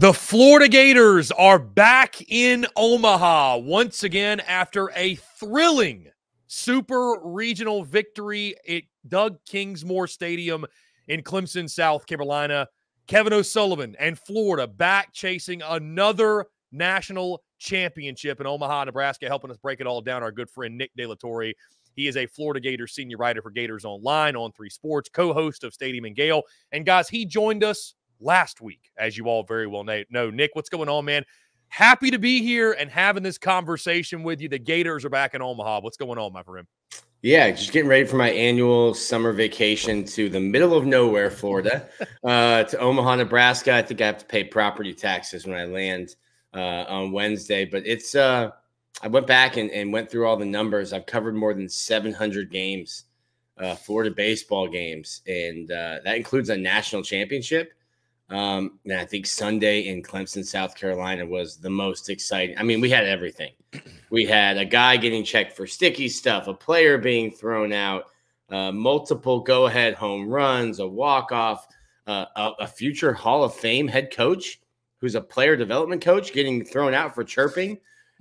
The Florida Gators are back in Omaha once again after a thrilling super regional victory at Doug Kingsmore Stadium in Clemson, South Carolina. Kevin O'Sullivan and Florida back chasing another national championship in Omaha, Nebraska. Helping us break it all down, our good friend Nick De La Torre. He is a Florida Gators senior writer for Gators Online on 3 Sports, co-host of Stadium and Gale. And guys, he joined us last week, as you all very well know. Nick, what's going on, man? Happy to be here and having this conversation with you. The Gators are back in Omaha. What's going on, my friend? Yeah, just getting ready for my annual summer vacation to the middle of nowhere, Florida, to Omaha, Nebraska. I think I have to pay property taxes when I land on Wednesday. But it's I went back and went through all the numbers. I've covered more than 700 games, Florida baseball games, and that includes a national championship. And I think Sunday in Clemson, South Carolina was the most exciting. I mean, we had everything. We had a guy getting checked for sticky stuff, a player being thrown out, multiple go-ahead home runs, a walk-off, a future Hall of Fame head coach who's a player development coach getting thrown out for chirping.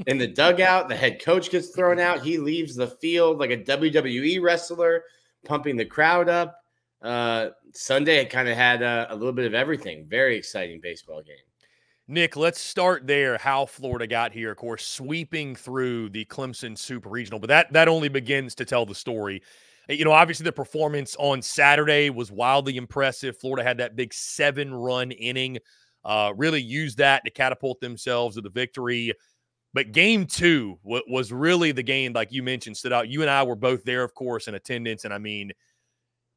In the dugout, the head coach gets thrown out. He leaves the field like a WWE wrestler, pumping the crowd up. Sunday, it kind of had a little bit of everything. Very exciting baseball game. Nick, let's start there. How Florida got here, of course, sweeping through the Clemson Super Regional, but that only begins to tell the story. You know, obviously the performance on Saturday was wildly impressive. Florida had that big 7-run inning, really used that to catapult themselves to the victory. But game 2 was really the game, like you mentioned, stood out. You and I were both there, of course, in attendance, and I mean,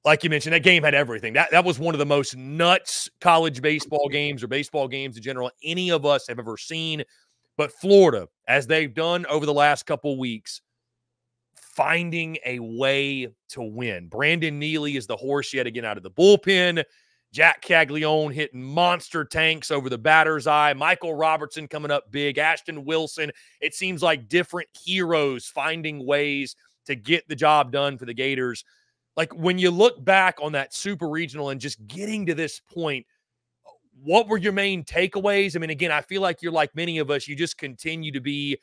like you mentioned, that game had everything. That was one of the most nuts college baseball games or baseball games in general any of us have ever seen. But Florida, as they've done over the last couple weeks, finding a way to win. Brandon Neely is the horse yet again out of the bullpen. Jac Caglianone hitting monster tanks over the batter's eye. Michael Robertson coming up big. Ashton Wilson. It seems like different heroes finding ways to get the job done for the Gators. Like, when you look back on that super regional and just getting to this point, what were your main takeaways? I mean, again, I feel like you're like many of us. You just continue to be,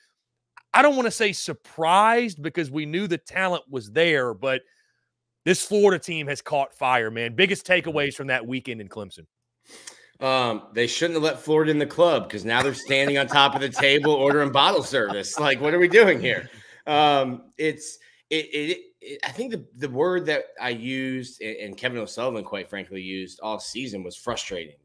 I don't want to say surprised because we knew the talent was there, but this Florida team has caught fire, man. Biggest takeaways from that weekend in Clemson? They shouldn't have let Florida in the club because now they're standing on top of the table ordering bottle service. Like, what are we doing here? I think the word that I used and Kevin O'Sullivan, quite frankly, used all season was frustrating.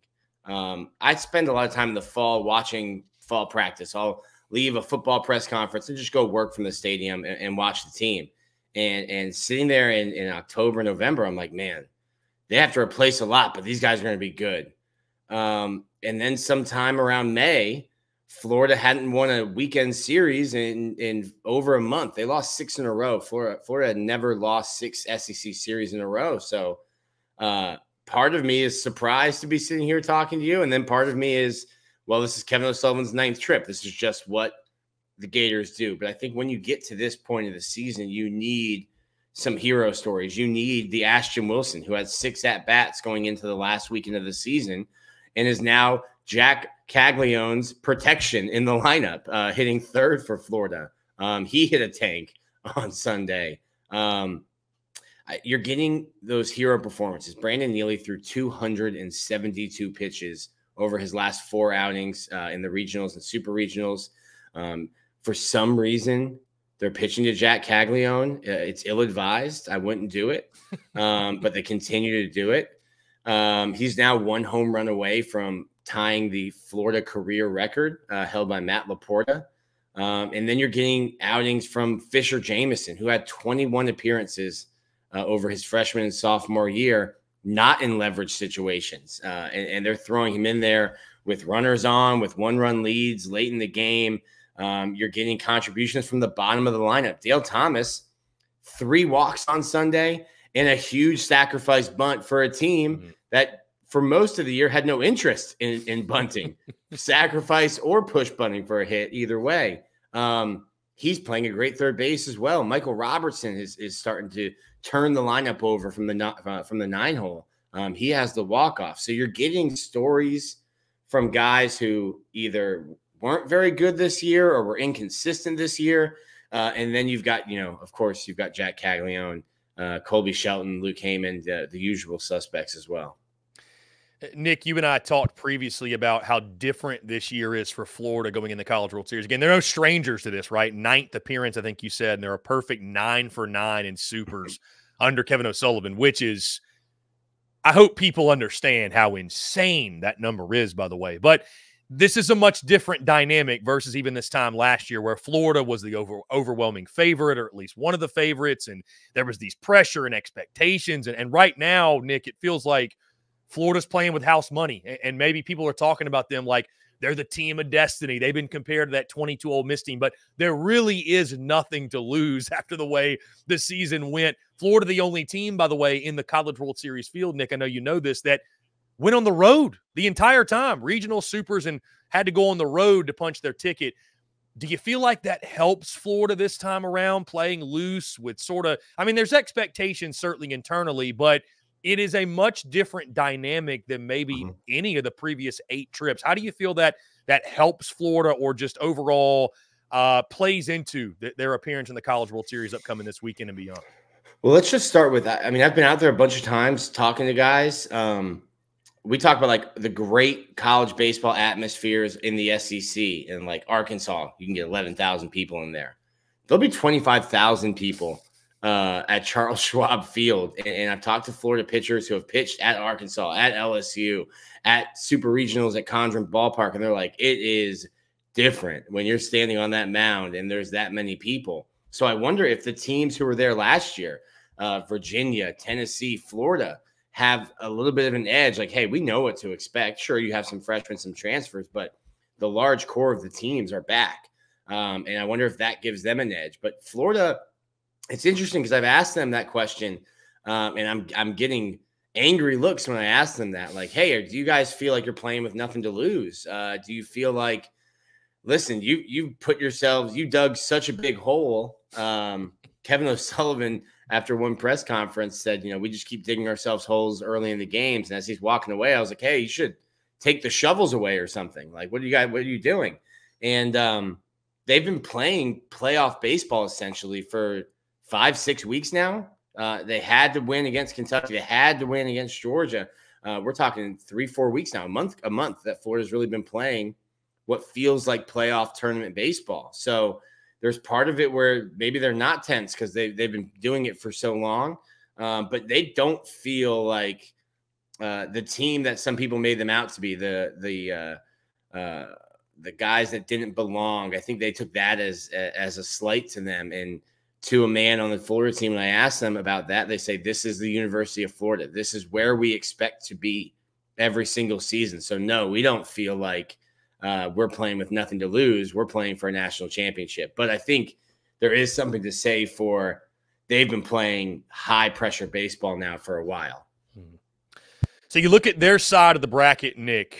I spend a lot of time in the fall watching fall practice. I'll leave a football press conference and just go work from the stadium and watch the team. And sitting there in October, November, I'm like, man, they have to replace a lot, but these guys are going to be good. And then sometime around May, Florida hadn't won a weekend series in over a month. They lost 6 in a row. Florida had never lost 6 SEC series in a row. So part of me is surprised to be sitting here talking to you. And then part of me is, well, this is Kevin O'Sullivan's 9th trip. This is just what the Gators do. But I think when you get to this point of the season, you need some hero stories. You need the Ashton Wilson, who had 6 at-bats going into the last weekend of the season and is now Jac Caglianone's protection in the lineup, hitting 3rd for Florida. He hit a tank on Sunday. You're getting those hero performances. Brandon Neely threw 272 pitches over his last 4 outings in the regionals and super regionals. For some reason, they're pitching to Jac Caglianone. It's ill-advised. I wouldn't do it, but they continue to do it. He's now 1 home run away from tying the Florida career record held by Matt Laporta. And then you're getting outings from Fisher Jameson, who had 21 appearances over his freshman and sophomore year, not in leverage situations. And they're throwing him in there with runners on, with 1-run leads late in the game. You're getting contributions from the bottom of the lineup. Dale Thomas, 3 walks on Sunday and a huge sacrifice bunt for a team that for most of the year had no interest in bunting, sacrifice or push bunting for a hit, either way. He's playing a great third base as well. Michael Robertson is starting to turn the lineup over from the 9 hole. He has the walk-off. So you're getting stories from guys who either weren't very good this year or were inconsistent this year. And then you've got, of course, you've got Jac Caglianone, Colby Shelton, Luke Heyman, the usual suspects as well. Nick, you and I talked previously about how different this year is for Florida going in the College World Series. Again, they're no strangers to this, right? 9th appearance, I think you said, and they're a perfect 9 for 9 in supers under Kevin O'Sullivan, which is, I hope people understand how insane that number is, by the way. But this is a much different dynamic versus even this time last year where Florida was the overwhelming favorite, or at least one of the favorites, and there was these pressure and expectations. And right now, Nick, it feels like Florida's playing with house money, and maybe people are talking about them like they're the team of destiny. They've been compared to that 22 Ole Miss team, but there really is nothing to lose after the way the season went. Florida, the only team, by the way, in the College World Series field, Nick, I know you know this, that went on the road the entire time, regional supers, and had to go on the road to punch their ticket. Do you feel like that helps Florida this time around, playing loose with sort of – I mean, there's expectations certainly internally, but – it is a much different dynamic than maybe any of the previous 8 trips. How do you feel that helps Florida or just overall plays into their appearance in the College World Series upcoming this weekend and beyond? Well, let's just start with that. I mean, I've been out there a bunch of times talking to guys. We talk about like the great college baseball atmospheres in the SEC and like Arkansas. You can get 11,000 people in there. There'll be 25,000 people at Charles Schwab Field. And I've talked to Florida pitchers who have pitched at Arkansas, at LSU, at super regionals at Condren Ballpark. And they're like, it is different when you're standing on that mound and there's that many people. So I wonder if the teams who were there last year, Virginia, Tennessee, Florida, have a little bit of an edge. Like, hey, we know what to expect. Sure, you have some freshmen, some transfers, but the large core of the teams are back. And I wonder if that gives them an edge. But Florida, it's interesting because I've asked them that question, and I'm getting angry looks when I ask them that. Like, hey, do you guys feel like you're playing with nothing to lose? Do you feel like, listen, you put yourselves, you dug such a big hole. Kevin O'Sullivan, after one press conference, said, we just keep digging ourselves holes early in the games. And as he's walking away, I was like, hey, you should take the shovels away or something. Like, what are you doing? And they've been playing playoff baseball essentially for 5-6 weeks now. They had to win against Kentucky. They had to win against Georgia. We're talking 3-4 weeks now, a month that Florida's really been playing what feels like playoff tournament baseball. So there's part of it where maybe they're not tense because they've been doing it for so long, but they don't feel like the team that some people made them out to be, the guys that didn't belong. I think they took that as a slight to them. And to a man on the Florida team, when I asked them about that, they say, this is the University of Florida. This is where we expect to be every single season. So no, we don't feel like we're playing with nothing to lose. We're playing for a national championship. But I think there is something to say for they've been playing high pressure baseball now for a while. So you look at their side of the bracket, Nick.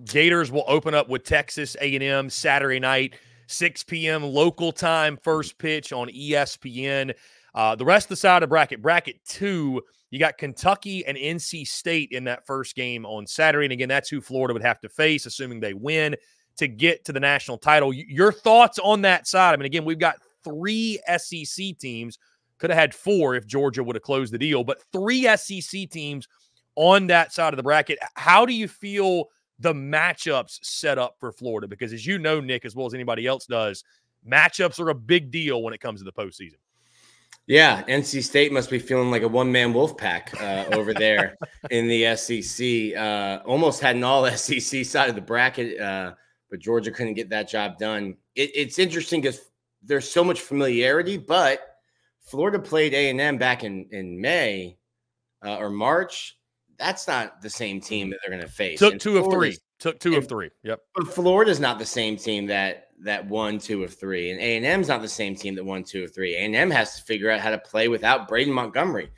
Gators will open up with Texas A&M Saturday night, 6 p.m. local time, first pitch on ESPN. The rest of the side of the bracket 2, you got Kentucky and NC State in that first game on Saturday. And again, that's who Florida would have to face, assuming they win, to get to the national title. Your thoughts on that side? I mean, again, we've got 3 SEC teams. Could have had 4 if Georgia would have closed the deal, but 3 SEC teams on that side of the bracket. How do you feel the matchups set up for Florida? Because as you know, Nick, as well as anybody else does, matchups are a big deal when it comes to the postseason. Yeah, NC State must be feeling like a one-man wolf pack over there in the SEC. Almost had an all-SEC side of the bracket, but Georgia couldn't get that job done. It's interesting because there's so much familiarity, but Florida played A&M back in May or March. That's not the same team that they're going to face. Took 2 of 3. Took 2 of 3. Yep. But Florida's not the same team that won 2 of 3, and A&M's not the same team that won 2 of 3. A&M has to figure out how to play without Braden Montgomery,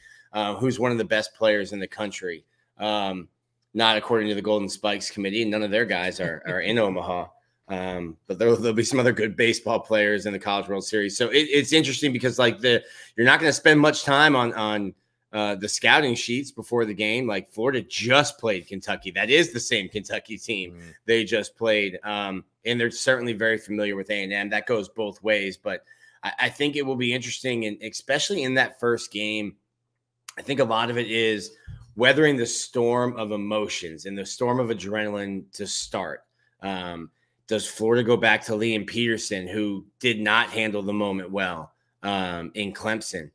who's one of the best players in the country. Not according to the Golden Spikes Committee. None of their guys are in Omaha. But there'll be some other good baseball players in the College World Series. So it's interesting because you're not going to spend much time on the scouting sheets before the game, like Florida just played Kentucky. That is the same Kentucky team they just played. And they're certainly very familiar with A&M. That goes both ways. But I think it will be interesting, and especially in that first game, I think a lot of it is weathering the storm of emotions and the storm of adrenaline to start. Does Florida go back to Liam Peterson, who did not handle the moment well in Clemson?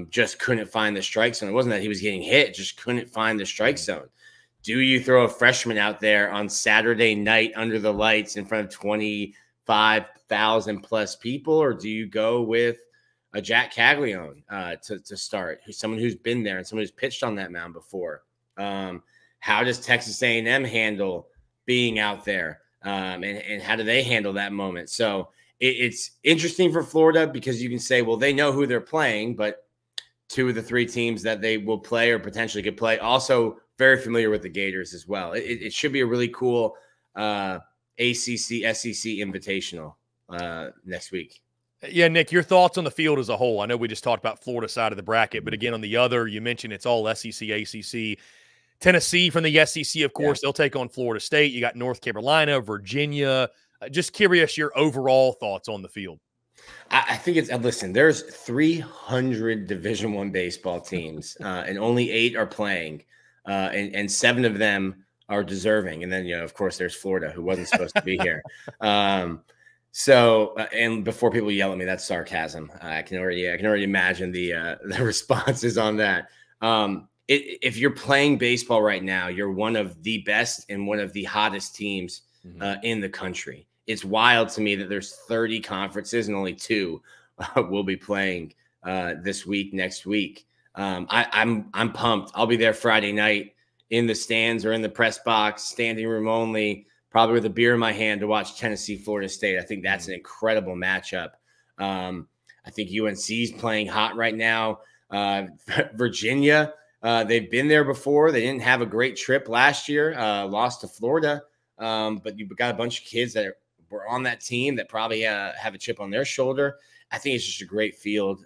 Just couldn't find the strike zone. It wasn't that he was getting hit, just couldn't find the strike zone. Do you throw a freshman out there on Saturday night under the lights in front of 25,000 plus people, or do you go with a Jac Caglianone to start, someone who's been there and someone who's pitched on that mound before? How does Texas A&M handle being out there? And how do they handle that moment? So it's interesting for Florida because you can say, well, they know who they're playing, but two of the three teams that they will play or potentially could play also very familiar with the Gators as well. It should be a really cool ACC, SEC invitational next week. Yeah, Nick, your thoughts on the field as a whole? I know we just talked about Florida side of the bracket, but again, on the other, you mentioned it's all SEC, ACC. Tennessee from the SEC, of course, they'll take on Florida State. You got North Carolina, Virginia. Just curious your overall thoughts on the field. I think it's – listen, there's 300 Division I baseball teams, and only 8 are playing, and 7 of them are deserving. And then, of course, there's Florida, who wasn't supposed to be here. So, and before people yell at me, that's sarcasm. I can already imagine the responses on that. If you're playing baseball right now, you're one of the best and one of the hottest teams in the country. It's wild to me that there's 30 conferences and only 2 will be playing this week, next week. I'm pumped. I'll be there Friday night in the stands or in the press box, standing room only, probably with a beer in my hand to watch Tennessee, Florida State. I think that's an incredible matchup. I think UNC's playing hot right now. Virginia, they've been there before. They didn't have a great trip last year, lost to Florida. But you've got a bunch of kids that were on that team that probably have a chip on their shoulder. I think it's just a great field.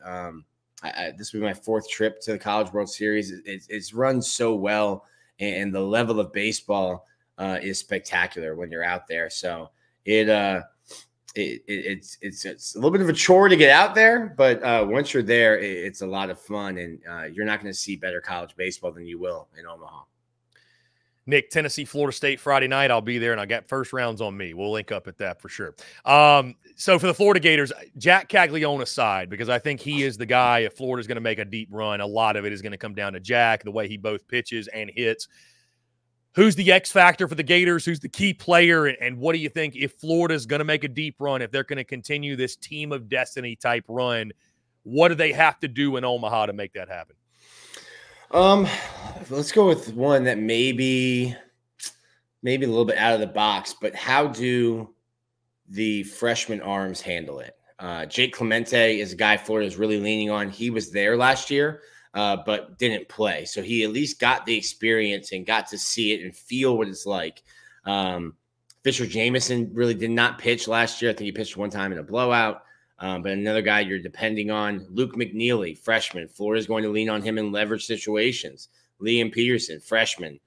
This will be my 4th trip to the College World Series. It's run so well, and the level of baseball is spectacular when you're out there. So it's a little bit of a chore to get out there, but once you're there, it's a lot of fun, and you're not going to see better college baseball than you will in Omaha. Nick, Tennessee, Florida State Friday night. I'll be there, and I got first rounds on me. We'll link up at that for sure. So for the Florida Gators, Jac Caglianone aside, because I think he is the guy. If Florida's going to make a deep run, a lot of it is going to come down to Jac, the way he both pitches and hits. Who's the X factor for the Gators? Who's the key player? And what do you think if Florida's going to make a deep run, if they're going to continue this team of destiny type run, what do they have to do in Omaha to make that happen? Let's go with one that maybe a little bit out of the box, but how do the freshman arms handle it? Jake Clemente is a guy Florida is really leaning on. He was there last year, but didn't play. So he at least got the experience and got to see it and feel what it's like. Fisher Jameson really did not pitch last year. I think he pitched one time in a blowout. But another guy you're depending on, Luke McNeely, freshman. Florida's going to lean on him in leverage situations. Liam Peterson, freshman,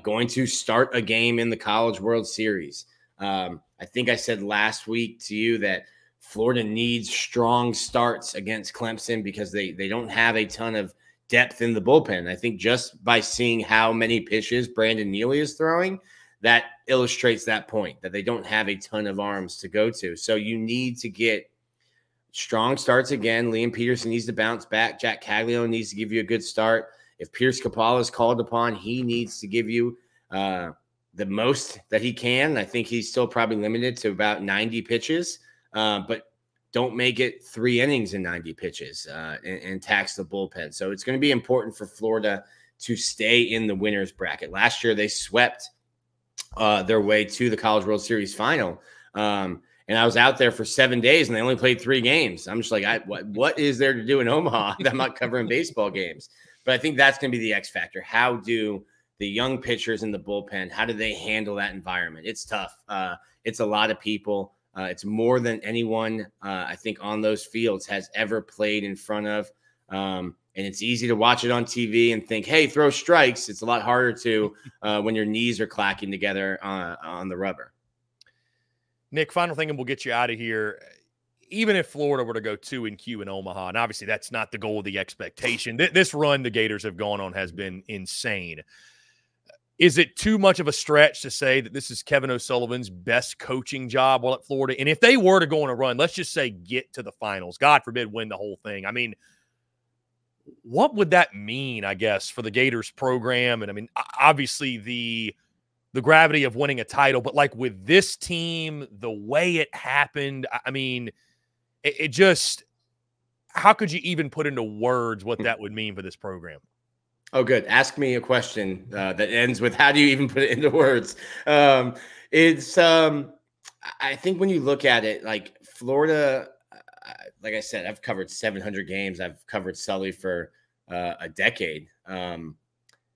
going to start a game in the College World Series. I think I said last week to you that Florida needs strong starts against Clemson because they don't have a ton of depth in the bullpen. I think just by seeing how many pitches Brandon Neely is throwing, that illustrates that point, that they don't have a ton of arms to go to. So you need to get strong starts again. Liam Peterson needs to bounce back. Jac Caglianone needs to give you a good start. If Pierce Capala is called upon, he needs to give you the most that he can. I think he's still probably limited to about 90 pitches, but don't make it 3 innings in 90 pitches and tax the bullpen. So it's going to be important for Florida to stay in the winner's bracket. Last year, they swept their way to the College World Series final. And I was out there for 7 days, and they only played 3 games. I'm just like, what is there to do in Omaha that I'm not covering baseball games? But I think that's going to be the X factor. How do the young pitchers in the bullpen, how do they handle that environment? It's tough. It's a lot of people. It's more than anyone, I think, on those fields has ever played in front of. And it's easy to watch it on TV and think, hey, throw strikes. It's a lot harder to when your knees are clacking together on the rubber. Nick, final thing, and we'll get you out of here. Even if Florida were to go 2-Q in Omaha, and obviously that's not the goal of the expectation, this run the Gators have gone on has been insane. Is it too much of a stretch to say that this is Kevin O'Sullivan's best coaching job while at Florida? And if they were to go on a run, let's just say get to the finals, God forbid win the whole thing. I mean, what would that mean, I guess, for the Gators program? And I mean, obviously the gravity of winning a title, but like with this team, the way it happened, I mean, it just, how could you even put into words what that would mean for this program? Oh, good. Ask me a question that ends with, how do you even put it into words? I think when you look at it, like Florida, like I said, I've covered 700 games. I've covered Sully for a decade.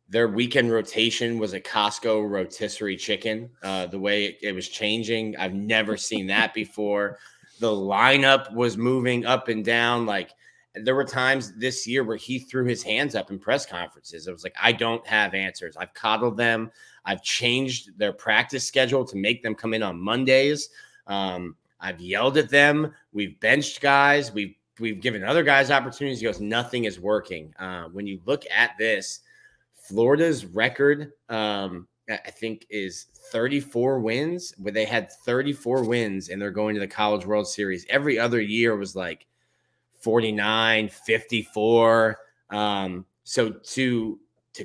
Their weekend rotation was a Costco rotisserie chicken. The way it was changing, I've never seen that before. The lineup was moving up and down. Like, there were times this year where he threw his hands up in press conferences. It was like, I don't have answers. I've coddled them. I've changed their practice schedule to make them come in on Mondays. I've yelled at them. We've benched guys. We've given other guys opportunities. He goes, nothing is working. When you look at this, Florida's record, I think, is 34 wins, where they had 34 wins and they're going to the College World Series. Every other year was like 49, 54. So to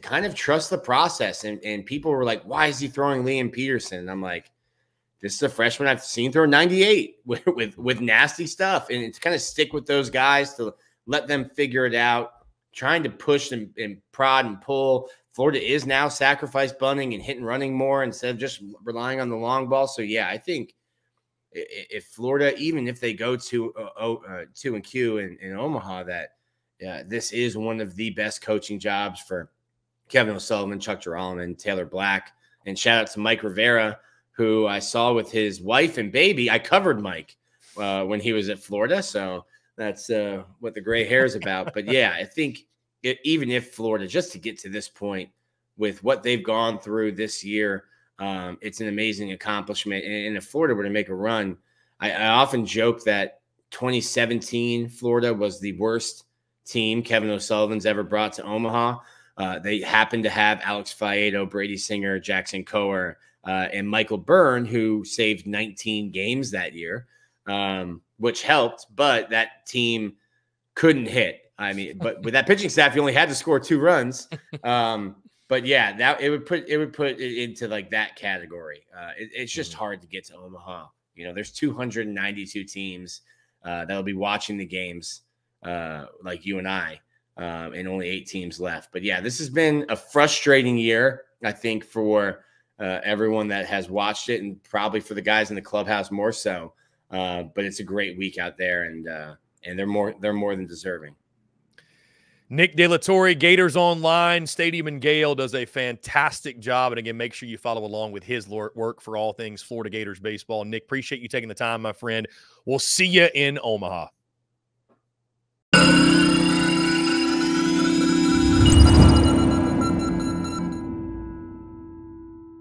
kind of trust the process, and people were like, why is he throwing Liam Peterson? And I'm like, this is a freshman I've seen throw 98 with nasty stuff. And to kind of stick with those guys, to let them figure it out, trying to push and prod and pull. Florida is now sacrifice bunting and hit and running more instead of just relying on the long ball. So, yeah, I think if Florida, even if they go to 2-Q in Omaha, that this is one of the best coaching jobs for Kevin O'Sullivan, Chuck Giralman, Taylor Black. And shout out to Mike Rivera, who I saw with his wife and baby. I covered Mike when he was at Florida. So that's what the gray hair is about. But, yeah, I think even if Florida, just to get to this point with what they've gone through this year, it's an amazing accomplishment. And if Florida were to make a run, I often joke that 2017 Florida was the worst team Kevin O'Sullivan's ever brought to Omaha. They happened to have Alex Faedo, Brady Singer, Jackson Coher, and Michael Byrne, who saved 19 games that year, which helped. But that team couldn't hit. I mean, but with that pitching staff, you only had to score 2 runs. But yeah, that it would put it into like that category. It's just hard to get to Omaha. You know, there's 292 teams that'll be watching the games like you and I, and only 8 teams left. But yeah, this has been a frustrating year, I think, for everyone that has watched it, and probably for the guys in the clubhouse more so. But it's a great week out there, and they're more than deserving. Nick De La Torre, Gators Online, Stadium and Gale, does a fantastic job. And again, make sure you follow along with his work for all things Florida Gators baseball. Nick, appreciate you taking the time, my friend. We'll see you in Omaha.